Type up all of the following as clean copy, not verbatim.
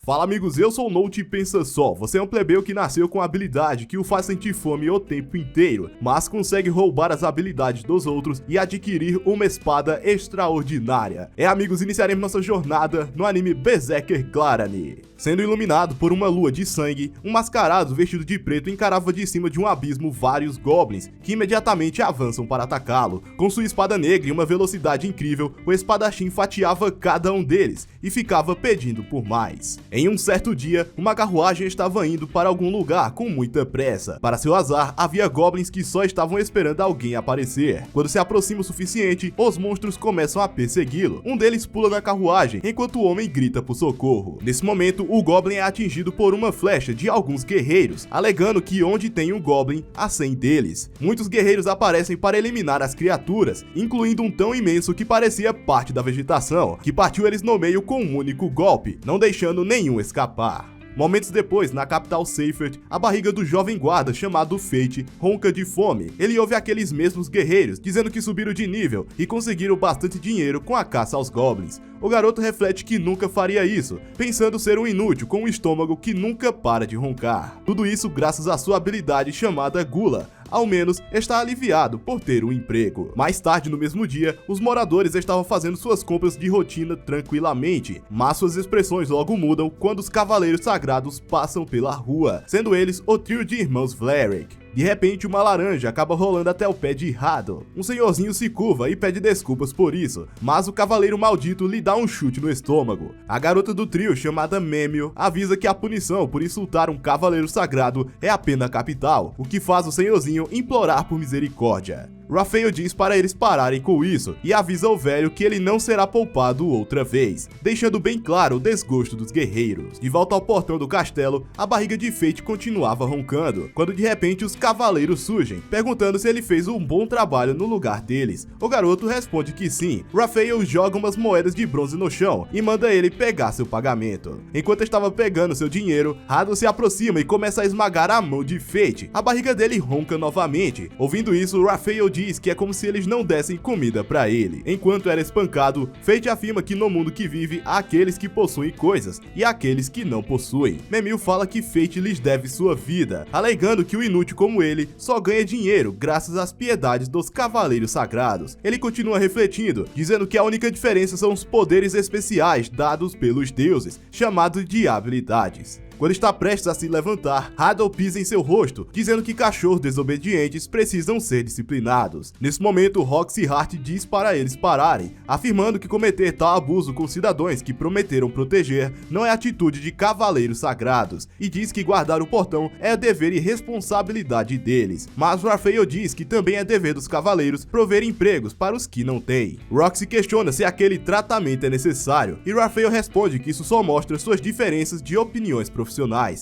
Fala amigos, eu sou o Note e pensa só, você é um plebeu que nasceu com a habilidade que o faz sentir fome o tempo inteiro, mas consegue roubar as habilidades dos outros e adquirir uma espada extraordinária. Amigos, iniciaremos nossa jornada no anime Berserker Clarani. Sendo iluminado por uma lua de sangue, um mascarado vestido de preto encarava de cima de um abismo vários goblins, que imediatamente avançam para atacá-lo. Com sua espada negra e uma velocidade incrível, o espadachim fatiava cada um deles e ficava pedindo por mais. Em um certo dia, uma carruagem estava indo para algum lugar com muita pressa. Para seu azar, havia goblins que só estavam esperando alguém aparecer. Quando se aproxima o suficiente, os monstros começam a persegui-lo. Um deles pula na carruagem, enquanto o homem grita por socorro. Nesse momento, o goblin é atingido por uma flecha de alguns guerreiros, alegando que onde tem um goblin, há 100 deles. Muitos guerreiros aparecem para eliminar as criaturas, incluindo um tão imenso que parecia parte da vegetação, que partiu eles no meio com um único golpe, não deixando nenhum escapar. Momentos depois, na capital Seifert, a barriga do jovem guarda chamado Fate ronca de fome. Ele ouve aqueles mesmos guerreiros dizendo que subiram de nível e conseguiram bastante dinheiro com a caça aos goblins. O garoto reflete que nunca faria isso, pensando ser um inútil com um estômago que nunca para de roncar. Tudo isso graças à sua habilidade chamada Gula. Ao menos está aliviado por ter um emprego. Mais tarde no mesmo dia, os moradores estavam fazendo suas compras de rotina tranquilamente, mas suas expressões logo mudam quando os cavaleiros sagrados passam pela rua, sendo eles o trio de irmãos Vlarik. De repente, uma laranja acaba rolando até o pé de Rado. Um senhorzinho se curva e pede desculpas por isso, mas o cavaleiro maldito lhe dá um chute no estômago. A garota do trio, chamada Memio, avisa que a punição por insultar um cavaleiro sagrado é a pena capital, o que faz o senhorzinho implorar por misericórdia. Raphael diz para eles pararem com isso e avisa o velho que ele não será poupado outra vez, deixando bem claro o desgosto dos guerreiros. De volta ao portão do castelo, a barriga de Fate continuava roncando, quando de repente os cavaleiros surgem, perguntando se ele fez um bom trabalho no lugar deles. O garoto responde que sim. Raphael joga umas moedas de bronze no chão e manda ele pegar seu pagamento. Enquanto estava pegando seu dinheiro, Rado se aproxima e começa a esmagar a mão de Fate. A barriga dele ronca novamente. Ouvindo isso, Raphael diz que é como se eles não dessem comida pra ele. Enquanto era espancado, Fate afirma que no mundo que vive há aqueles que possuem coisas e aqueles que não possuem. Memil fala que Fate lhes deve sua vida, alegando que o inútil como ele só ganha dinheiro graças às piedades dos cavaleiros sagrados. Ele continua refletindo, dizendo que a única diferença são os poderes especiais dados pelos deuses, chamados de habilidades. Quando está prestes a se levantar, Rado pisa em seu rosto, dizendo que cachorros desobedientes precisam ser disciplinados. Nesse momento, Roxy Hart diz para eles pararem, afirmando que cometer tal abuso com cidadãos que prometeram proteger não é atitude de cavaleiros sagrados, e diz que guardar o portão é dever e responsabilidade deles. Mas Raphael diz que também é dever dos cavaleiros prover empregos para os que não têm. Roxy questiona se aquele tratamento é necessário, e Raphael responde que isso só mostra suas diferenças de opiniões profissionais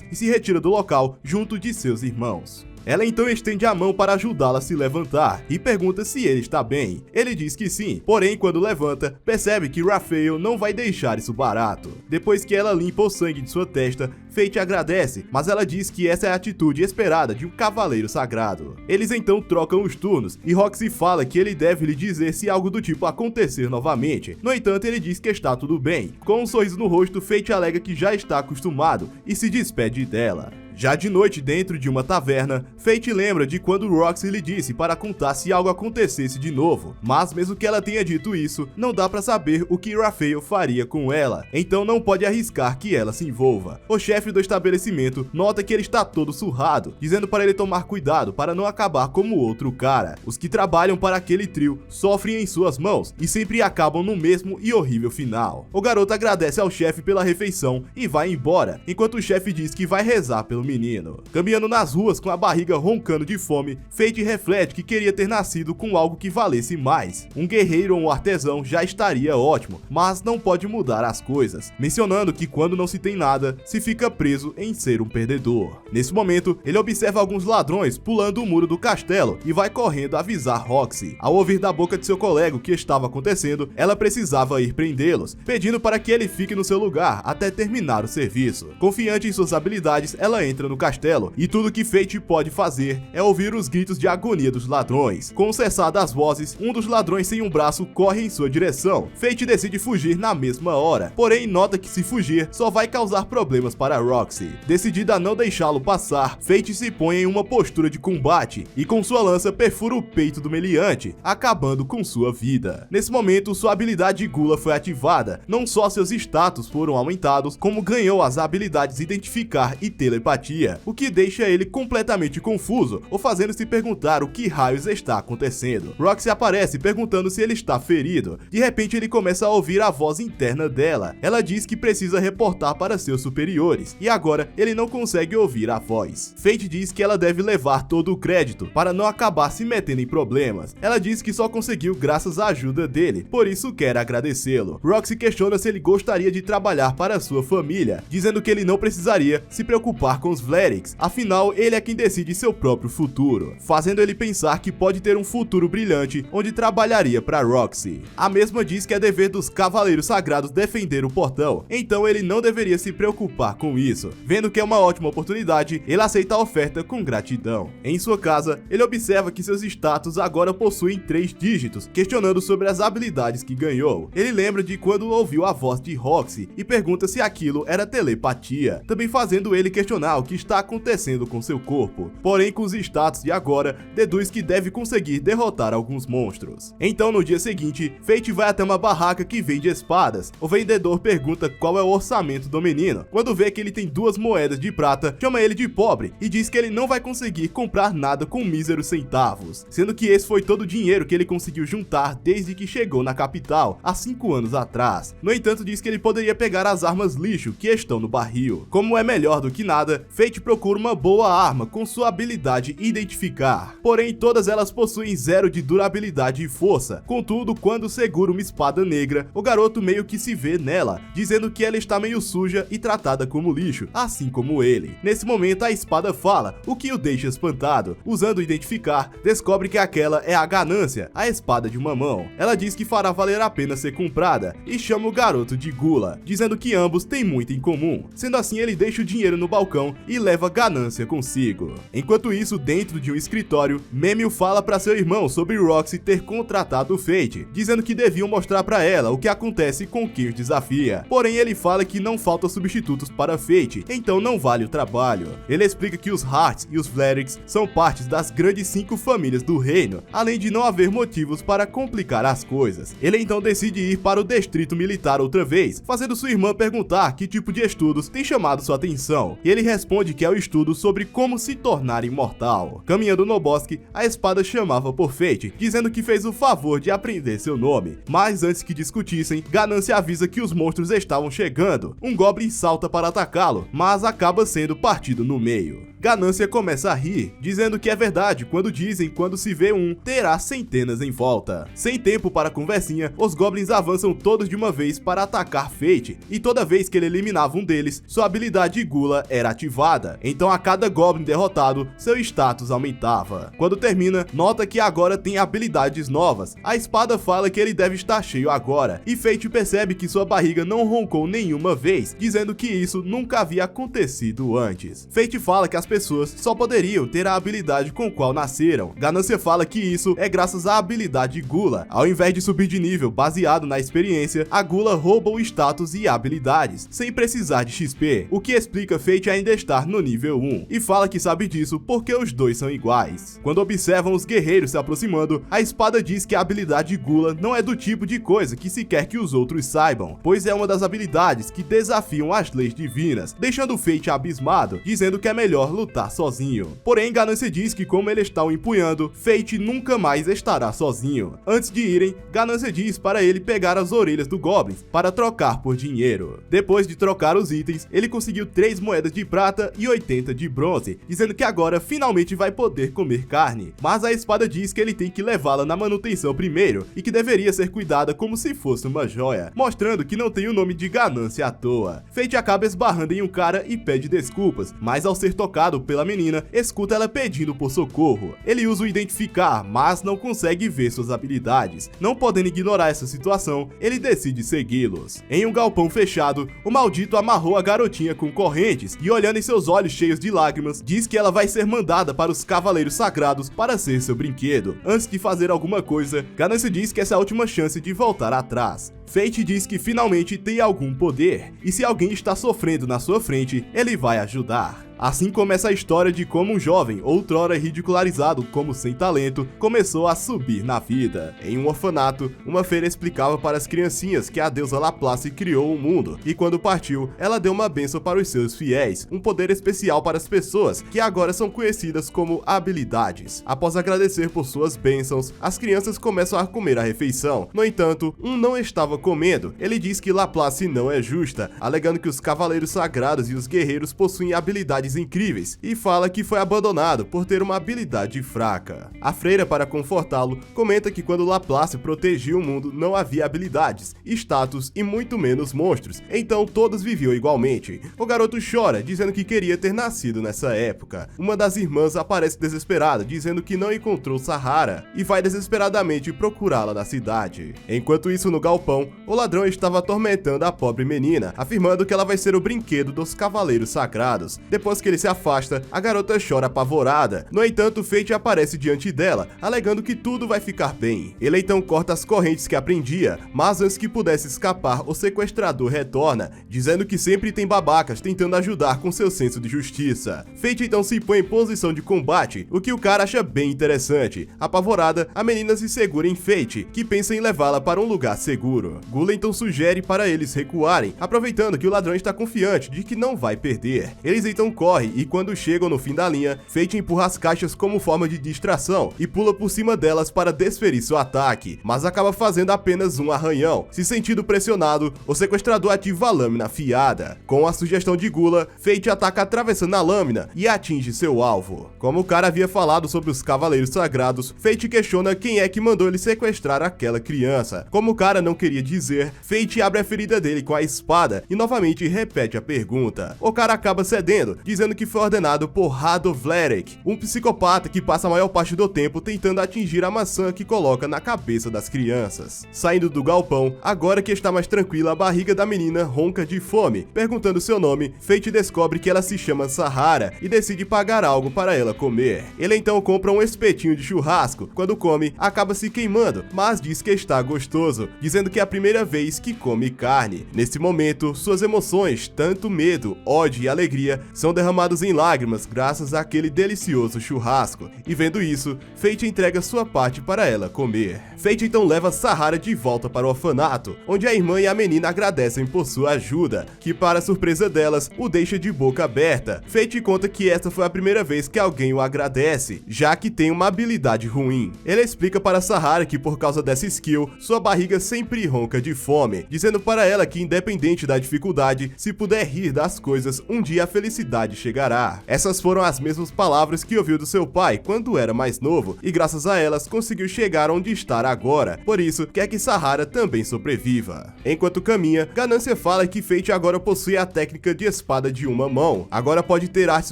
e se retira do local junto de seus irmãos. Ela então estende a mão para ajudá-la a se levantar e pergunta se ele está bem. Ele diz que sim, porém quando levanta, percebe que Raphael não vai deixar isso barato. Depois que ela limpa o sangue de sua testa, Fate agradece, mas ela diz que essa é a atitude esperada de um cavaleiro sagrado. Eles então trocam os turnos e Roxy fala que ele deve lhe dizer se algo do tipo acontecer novamente. No entanto, ele diz que está tudo bem. Com um sorriso no rosto, Fate alega que já está acostumado e se despede dela. Já de noite, dentro de uma taverna, Fate lembra de quando Roxy lhe disse para contar se algo acontecesse de novo, mas mesmo que ela tenha dito isso, não dá para saber o que Raphael faria com ela, então não pode arriscar que ela se envolva. O chefe do estabelecimento nota que ele está todo surrado, dizendo para ele tomar cuidado para não acabar como outro cara. Os que trabalham para aquele trio sofrem em suas mãos e sempre acabam no mesmo e horrível final. O garoto agradece ao chefe pela refeição e vai embora, enquanto o chefe diz que vai rezar pelo menino. Caminhando nas ruas com a barriga roncando de fome, Fate reflete que queria ter nascido com algo que valesse mais. Um guerreiro ou um artesão já estaria ótimo, mas não pode mudar as coisas, mencionando que quando não se tem nada, se fica preso em ser um perdedor. Nesse momento, ele observa alguns ladrões pulando o muro do castelo e vai correndo avisar Roxy. Ao ouvir da boca de seu colega o que estava acontecendo, ela precisava ir prendê-los, pedindo para que ele fique no seu lugar até terminar o serviço. Confiante em suas habilidades, ela entra entra no castelo, e tudo que Fate pode fazer é ouvir os gritos de agonia dos ladrões. Com o cessar das vozes, um dos ladrões sem um braço corre em sua direção. Fate decide fugir na mesma hora, porém nota que se fugir só vai causar problemas para Roxy. Decidida a não deixá-lo passar, Fate se põe em uma postura de combate e com sua lança perfura o peito do meliante, acabando com sua vida. Nesse momento, sua habilidade Gula foi ativada, não só seus status foram aumentados, como ganhou as habilidades Identificar e Telepatia, o que deixa ele completamente confuso, ou fazendo se perguntar o que raios está acontecendo. Roxy aparece perguntando se ele está ferido. De repente ele começa a ouvir a voz interna dela. Ela diz que precisa reportar para seus superiores, e agora ele não consegue ouvir a voz. Fate diz que ela deve levar todo o crédito, para não acabar se metendo em problemas. Ela diz que só conseguiu graças à ajuda dele, por isso quer agradecê-lo. Roxy questiona se ele gostaria de trabalhar para sua família, dizendo que ele não precisaria se preocupar com os Vlerix, afinal ele é quem decide seu próprio futuro, fazendo ele pensar que pode ter um futuro brilhante onde trabalharia para Roxy. A mesma diz que é dever dos Cavaleiros Sagrados defender o portão, então ele não deveria se preocupar com isso. Vendo que é uma ótima oportunidade, ele aceita a oferta com gratidão. Em sua casa, ele observa que seus status agora possuem 3 dígitos, questionando sobre as habilidades que ganhou. Ele lembra de quando ouviu a voz de Roxy e pergunta se aquilo era telepatia, também fazendo ele questionar o que está acontecendo com seu corpo. Porém, com os status de agora, deduz que deve conseguir derrotar alguns monstros. Então, no dia seguinte, Fate vai até uma barraca que vende espadas. O vendedor pergunta qual é o orçamento do menino. Quando vê que ele tem 2 moedas de prata, chama ele de pobre e diz que ele não vai conseguir comprar nada com míseros centavos, sendo que esse foi todo o dinheiro que ele conseguiu juntar desde que chegou na capital, há 5 anos atrás. No entanto, diz que ele poderia pegar as armas lixo que estão no barril. Como é melhor do que nada, Fate procura uma boa arma com sua habilidade Identificar. Porém, todas elas possuem 0 de durabilidade e força. Contudo, quando segura uma espada negra, o garoto meio que se vê nela, dizendo que ela está meio suja e tratada como lixo, assim como ele. Nesse momento, a espada fala, o que o deixa espantado. Usando Identificar, descobre que aquela é a ganância, a espada de uma mão. Ela diz que fará valer a pena ser comprada e chama o garoto de Gula, dizendo que ambos têm muito em comum. Sendo assim, ele deixa o dinheiro no balcão e leva ganância consigo. Enquanto isso, dentro de um escritório, Memio fala para seu irmão sobre Roxy ter contratado Fate, dizendo que deviam mostrar para ela o que acontece com quem os desafia. Porém, ele fala que não faltam substitutos para Fate, então não vale o trabalho. Ele explica que os Hearts e os Vlerix são partes das grandes 5 famílias do reino, além de não haver motivos para complicar as coisas. Ele então decide ir para o distrito militar outra vez, fazendo sua irmã perguntar que tipo de estudos tem chamado sua atenção, e ele responde que é o estudo sobre como se tornar imortal. Caminhando no bosque, a espada chamava por Fate, dizendo que fez o favor de aprender seu nome, mas antes que discutissem, Ganância avisa que os monstros estavam chegando. Um Goblin salta para atacá-lo, mas acaba sendo partido no meio. Ganância começa a rir, dizendo que é verdade quando dizem quando se vê um, terá centenas em volta. Sem tempo para conversinha, os Goblins avançam todos de uma vez para atacar Fate, e toda vez que ele eliminava um deles, sua habilidade Gula era ativada, então a cada Goblin derrotado, seu status aumentava. Quando termina, nota que agora tem habilidades novas. A espada fala que ele deve estar cheio agora, e Fate percebe que sua barriga não roncou nenhuma vez, dizendo que isso nunca havia acontecido antes. Fate fala que as pessoas só poderiam ter a habilidade com qual nasceram. Ganância fala que isso é graças à habilidade Gula. Ao invés de subir de nível baseado na experiência, a Gula rouba o status e habilidades, sem precisar de XP, o que explica Fate ainda estar no nível 1, e fala que sabe disso porque os dois são iguais. Quando observam os guerreiros se aproximando, a espada diz que a habilidade Gula não é do tipo de coisa que se quer que os outros saibam, pois é uma das habilidades que desafiam as leis divinas, deixando Fate abismado, dizendo que é melhor lutar sozinho. Porém, Ganância diz que como ele está o empunhando, Fate nunca mais estará sozinho. Antes de irem, Ganância diz para ele pegar as orelhas do Goblin para trocar por dinheiro. Depois de trocar os itens, ele conseguiu 3 moedas de prata e 80 de bronze, dizendo que agora finalmente vai poder comer carne. Mas a espada diz que ele tem que levá-la na manutenção primeiro e que deveria ser cuidada como se fosse uma joia, mostrando que não tem o nome de Ganância à toa. Fate acaba esbarrando em um cara e pede desculpas, mas ao ser tocado cercado pela menina, escuta ela pedindo por socorro. Ele usa o identificar, mas não consegue ver suas habilidades. Não podendo ignorar essa situação, ele decide segui-los. Em um galpão fechado, o maldito amarrou a garotinha com correntes e, olhando em seus olhos cheios de lágrimas, diz que ela vai ser mandada para os Cavaleiros Sagrados para ser seu brinquedo. Antes de fazer alguma coisa, Ganância diz que essa é a última chance de voltar atrás. Fate diz que finalmente tem algum poder, e se alguém está sofrendo na sua frente, ele vai ajudar. Assim começa a história de como um jovem, outrora ridicularizado como sem talento, começou a subir na vida. Em um orfanato, uma feira explicava para as criancinhas que a deusa Laplace criou o mundo, e quando partiu, ela deu uma bênção para os seus fiéis, um poder especial para as pessoas, que agora são conhecidas como habilidades. Após agradecer por suas bênçãos, as crianças começam a comer a refeição. No entanto, um não estava comendo. Ele diz que Laplace não é justa, alegando que os Cavaleiros Sagrados e os guerreiros possuem habilidades incríveis, e fala que foi abandonado por ter uma habilidade fraca. A freira, para confortá-lo, comenta que quando Laplace protegia o mundo não havia habilidades, status e muito menos monstros, então todos viviam igualmente. O garoto chora, dizendo que queria ter nascido nessa época. Uma das irmãs aparece desesperada, dizendo que não encontrou Sahara, e vai desesperadamente procurá-la na cidade. Enquanto isso, no galpão, o ladrão estava atormentando a pobre menina, afirmando que ela vai ser o brinquedo dos Cavaleiros Sagrados. Depois que ele se afasta, a garota chora apavorada. No entanto, Fate aparece diante dela, alegando que tudo vai ficar bem. Ele então corta as correntes que aprendia, mas antes que pudesse escapar, o sequestrador retorna, dizendo que sempre tem babacas tentando ajudar com seu senso de justiça. Fate então se põe em posição de combate, o que o cara acha bem interessante. Apavorada, a menina se segura em Fate, que pensa em levá-la para um lugar seguro. Gula então sugere para eles recuarem, aproveitando que o ladrão está confiante de que não vai perder. Eles então correm e quando chegam no fim da linha, Fate empurra as caixas como forma de distração e pula por cima delas para desferir seu ataque, mas acaba fazendo apenas um arranhão. Se sentindo pressionado, o sequestrador ativa a lâmina afiada. Com a sugestão de Gula, Fate ataca atravessando a lâmina e atinge seu alvo. Como o cara havia falado sobre os Cavaleiros Sagrados, Fate questiona quem é que mandou ele sequestrar aquela criança. Como o cara não queria dizer, Fate abre a ferida dele com a espada e novamente repete a pergunta. O cara acaba cedendo, dizendo que foi ordenado por Radovlerek, um psicopata que passa a maior parte do tempo tentando atingir a maçã que coloca na cabeça das crianças. Saindo do galpão, agora que está mais tranquila, a barriga da menina ronca de fome. Perguntando seu nome, Fate descobre que ela se chama Sahara e decide pagar algo para ela comer. Ele então compra um espetinho de churrasco. Quando come, acaba se queimando, mas diz que está gostoso, dizendo que é a primeira vez que come carne. Nesse momento, suas emoções, tanto medo, ódio e alegria, são derramados em lágrimas graças àquele delicioso churrasco, e vendo isso, Fate entrega sua parte para ela comer. Fate então leva Sahara de volta para o orfanato, onde a irmã e a menina agradecem por sua ajuda, que para surpresa delas, o deixa de boca aberta. Fate conta que esta foi a primeira vez que alguém o agradece, já que tem uma habilidade ruim. Ele explica para Sahara que por causa dessa skill, sua barriga sempre ronca de fome, dizendo para ela que independente da dificuldade, se puder rir das coisas, um dia a felicidade chegará. Essas foram as mesmas palavras que ouviu do seu pai quando era mais novo, e graças a elas conseguiu chegar onde está agora, por isso quer que Sahara também sobreviva. Enquanto caminha, Ganância fala que Fate agora possui a técnica de espada de uma mão, agora pode ter artes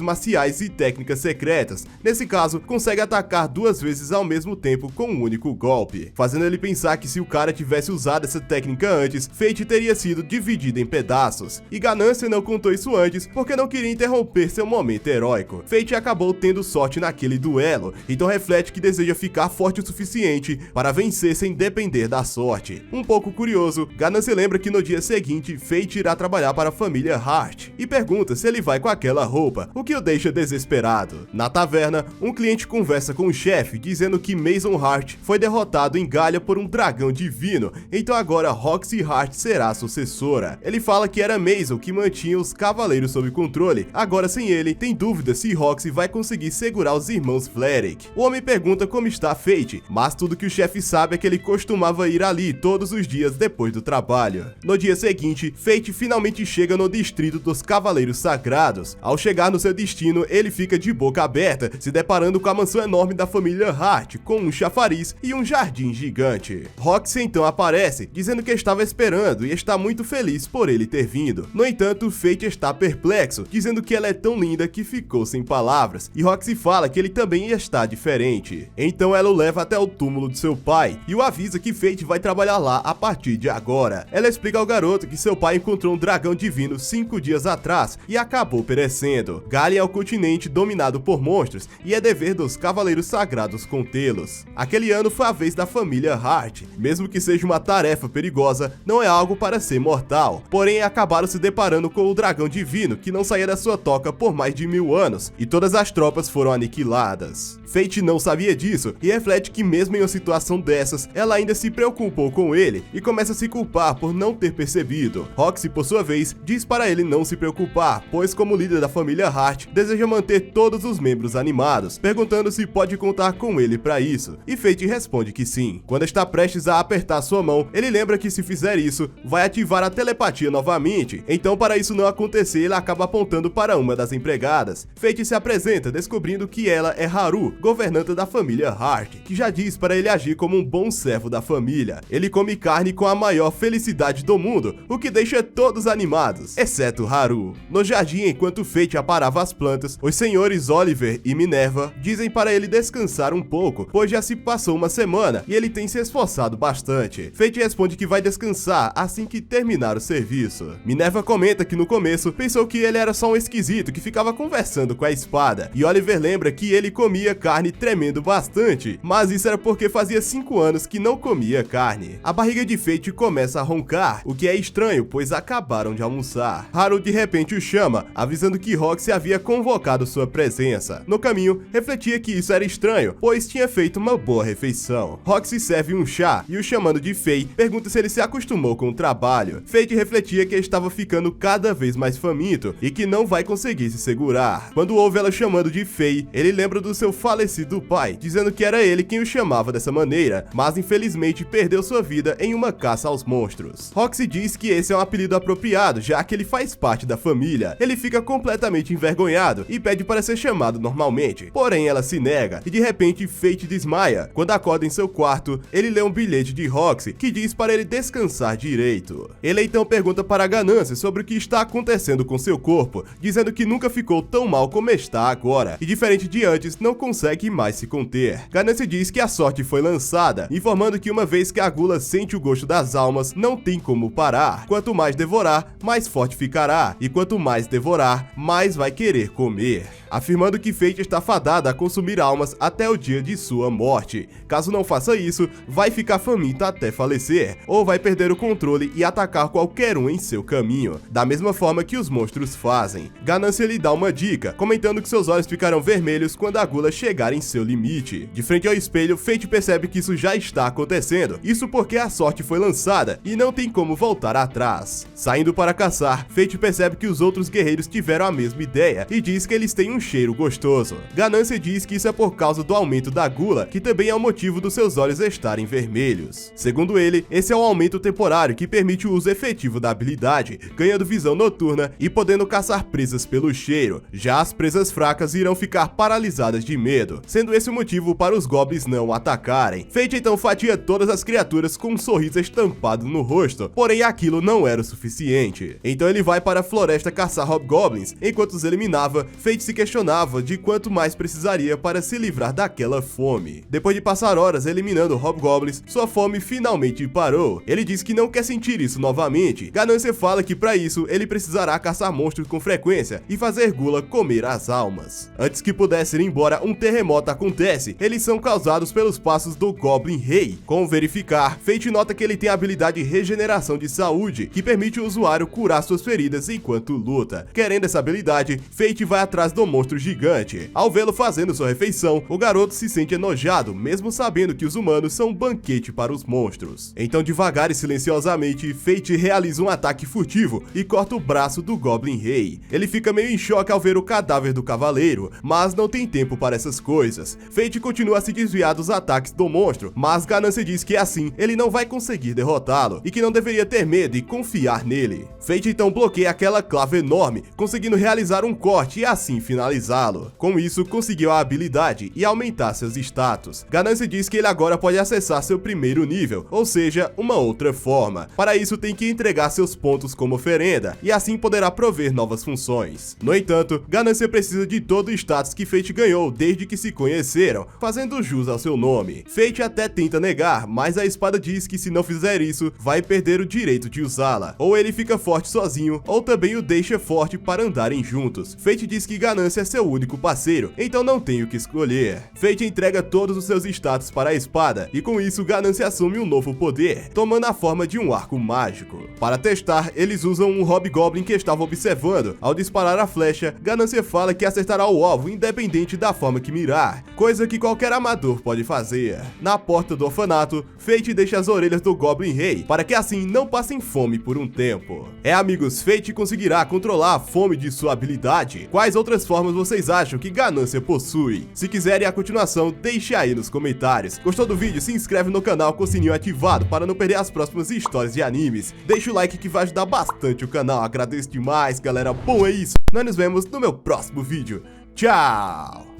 marciais e técnicas secretas, nesse caso consegue atacar duas vezes ao mesmo tempo com um único golpe, fazendo ele pensar que se o cara tivesse usado essa técnica antes, Fate teria sido dividido em pedaços, e Ganância não contou isso antes porque não queria interromper seu momento heróico. Fate acabou tendo sorte naquele duelo, então reflete que deseja ficar forte o suficiente para vencer sem depender da sorte. Um pouco curioso, Ganância lembra que no dia seguinte, Fate irá trabalhar para a família Hart, e pergunta se ele vai com aquela roupa, o que o deixa desesperado. Na taverna, um cliente conversa com o chefe, dizendo que Mason Hart foi derrotado em Galha por um dragão divino, então agora Roxy Hart será a sucessora. Ele fala que era Mason que mantinha os cavaleiros sob controle, agora sem ele, tem dúvida se Roxy vai conseguir segurar os irmãos Flerick. O homem pergunta como está Fate, mas tudo que o chefe sabe é que ele costumava ir ali todos os dias depois do trabalho. No dia seguinte, Fate finalmente chega no distrito dos Cavaleiros Sagrados. Ao chegar no seu destino, ele fica de boca aberta, se deparando com a mansão enorme da família Hart, com um chafariz e um jardim gigante. Roxy então aparece, dizendo que estava esperando e está muito feliz por ele ter vindo. No entanto, Fate está perplexo, dizendo que ela é tão linda que ficou sem palavras, e Roxy fala que ele também está diferente. Então ela o leva até o túmulo de seu pai e o avisa que Fate vai trabalhar lá a partir de agora. Ela explica ao garoto que seu pai encontrou um dragão divino 5 dias atrás e acabou perecendo. Galien é o continente dominado por monstros e é dever dos Cavaleiros Sagrados contê-los. Aquele ano foi a vez da família Hart. Mesmo que seja uma tarefa perigosa, não é algo para ser mortal. Porém, acabaram se deparando com o dragão divino que não saía da sua toca por mais de 1000 anos e todas as tropas foram aniquiladas. Fate não sabia disso e reflete que mesmo em uma situação dessas, ela ainda se preocupou com ele e começa a se culpar por não ter percebido. Roxy, por sua vez, diz para ele não se preocupar, pois como líder da família Hart, deseja manter todos os membros animados, perguntando se pode contar com ele para isso, e Fate responde que sim. Quando está prestes a apertar sua mão, ele lembra que se fizer isso, vai ativar a telepatia novamente, então para isso não acontecer, ele acaba apontando para uma das empregadas. Fate se apresenta, descobrindo que ela é Haru, governanta da família Hart, que já diz para ele agir como um bom servo da família. Ele come carne com a maior felicidade do mundo, o que deixa todos animados, exceto Haru. No jardim, enquanto Fate aparava as plantas, os senhores Oliver e Minerva dizem para ele descansar um pouco, pois já se passou uma semana e ele tem se esforçado bastante. Fate responde que vai descansar assim que terminar o serviço. Minerva comenta que no começo pensou que ele era só um esquisito que ficava conversando com a espada, e Oliver lembra que ele comia carne tremendo bastante, mas isso era porque fazia 5 anos que não comia carne. A barriga de Fate começa a roncar, o que é estranho, pois acabaram de almoçar. Haru de repente o chama, avisando que Roxy havia convocado sua presença. No caminho, refletia que isso era estranho, pois tinha feito uma boa refeição. Roxy serve um chá e o chamando de Fei pergunta se ele se acostumou com o trabalho. Fate refletia que estava ficando cada vez mais faminto e que não vai conseguir se segurar. Quando ouve ela chamando de Fei, ele lembra do seu falecido pai, dizendo que era ele quem o chamava dessa maneira, mas infelizmente perdeu sua vida em uma caça aos monstros. Roxy diz que esse é um apelido apropriado, já que ele faz parte da família. Ele fica completamente envergonhado e pede para ser chamado normalmente, porém ela se nega e de repente Fate desmaia. Quando acorda em seu quarto, ele lê um bilhete de Roxy que diz para ele descansar direito. Ele então pergunta para Ganância sobre o que está acontecendo com seu corpo, dizendo que nunca ficou tão mal como está agora e diferente de antes não consegue mais se conter. Ganância diz que a sorte foi lançada, informando que uma vez que a gula sente o gosto das almas, não tem como parar. Quanto mais devorar, mais forte ficará, e quanto mais devorar, mais vai querer comer. Afirmando que Fate está fadada a consumir almas até o dia de sua morte. Caso não faça isso, vai ficar faminta até falecer, ou vai perder o controle e atacar qualquer um em seu caminho, da mesma forma que os monstros fazem. Ganância lhe dá uma dica, comentando que seus olhos ficarão vermelhos quando a gula chegar em seu limite. De frente ao espelho, Fate percebe que isso já está acontecendo, isso porque a sorte foi lançada e não tem como voltar atrás. Saindo para caçar, Fate percebe que os outros guerreiros tiveram a mesma ideia e diz que eles têm um cheiro gostoso. Ganância diz que isso é por causa do aumento da gula, que também é o motivo dos seus olhos estarem vermelhos. Segundo ele, esse é um aumento temporário que permite o uso efetivo da habilidade, ganhando visão noturna e podendo caçar presas pelo cheiro. Já as presas fracas irão ficar paralisadas de medo, sendo esse o motivo para os goblins não atacarem. Fate então fatia todas as criaturas com um sorriso estampado no rosto, porém aquilo não era o suficiente. Então ele vai para a floresta caçar hobgoblins. Enquanto os eliminava, Fate se questionava de quanto mais precisaria para se livrar daquela fome. Depois de passar horas eliminando hobgoblins, sua fome finalmente parou. Ele diz que não quer sentir isso novamente. Ganância fala que para isso ele precisará caçar monstros com frequência e fazer gula comer as almas. Antes que pudesse ir embora, um terremoto acontece. Eles são causados pelos passos do Goblin Rei. Com verificar, Fate nota que ele tem a habilidade de regeneração de saúde, que permite o usuário curar suas feridas enquanto luta. Querendo essa habilidade, Fate vai atrás do monstro gigante. Ao vê-lo fazendo sua refeição, o garoto se sente enojado, mesmo sabendo que os humanos são um banquete para os monstros. Então, devagar e silenciosamente, Fate realiza um ataque furtivo e corta o braço do Goblin Rei. Ele fica meio em choque ao ver o cadáver do cavaleiro, mas não tem tempo para essas coisas. Fate continua a se desviar dos ataques do monstro, mas Ganância diz que assim ele não vai conseguir derrotá-lo e que não deveria ter medo e confiar nele. Fate então bloqueia aquela clava enorme, conseguindo realizar um corte e assim finaliza. finalizá-lo. Com isso, conseguiu a habilidade e aumentar seus status. Ganância diz que ele agora pode acessar seu primeiro nível, ou seja, uma outra forma. Para isso, tem que entregar seus pontos como oferenda, e assim poderá prover novas funções. No entanto, Ganância precisa de todo o status que Fate ganhou desde que se conheceram, fazendo jus ao seu nome. Fate até tenta negar, mas a espada diz que se não fizer isso, vai perder o direito de usá-la. Ou ele fica forte sozinho, ou também o deixa forte para andarem juntos. Fate diz que Ganância é seu único parceiro, então não tem o que escolher. Fate entrega todos os seus status para a espada, e com isso Ganância assume um novo poder, tomando a forma de um arco mágico. Para testar, eles usam um Hobgoblin que estava observando. Ao disparar a flecha, Ganância fala que acertará o alvo independente da forma que mirar, coisa que qualquer amador pode fazer. Na porta do orfanato, Fate deixa as orelhas do Goblin Rei, para que assim não passem fome por um tempo. Amigos, Fate conseguirá controlar a fome de sua habilidade? Quais outras formas vocês acham que Ganância possui? Se quiserem a continuação, deixe aí nos comentários. Gostou do vídeo? Se inscreve no canal com o sininho ativado para não perder as próximas histórias de animes. Deixa o like que vai ajudar bastante o canal. Agradeço demais, galera. Bom, é isso. Nós nos vemos no meu próximo vídeo. Tchau!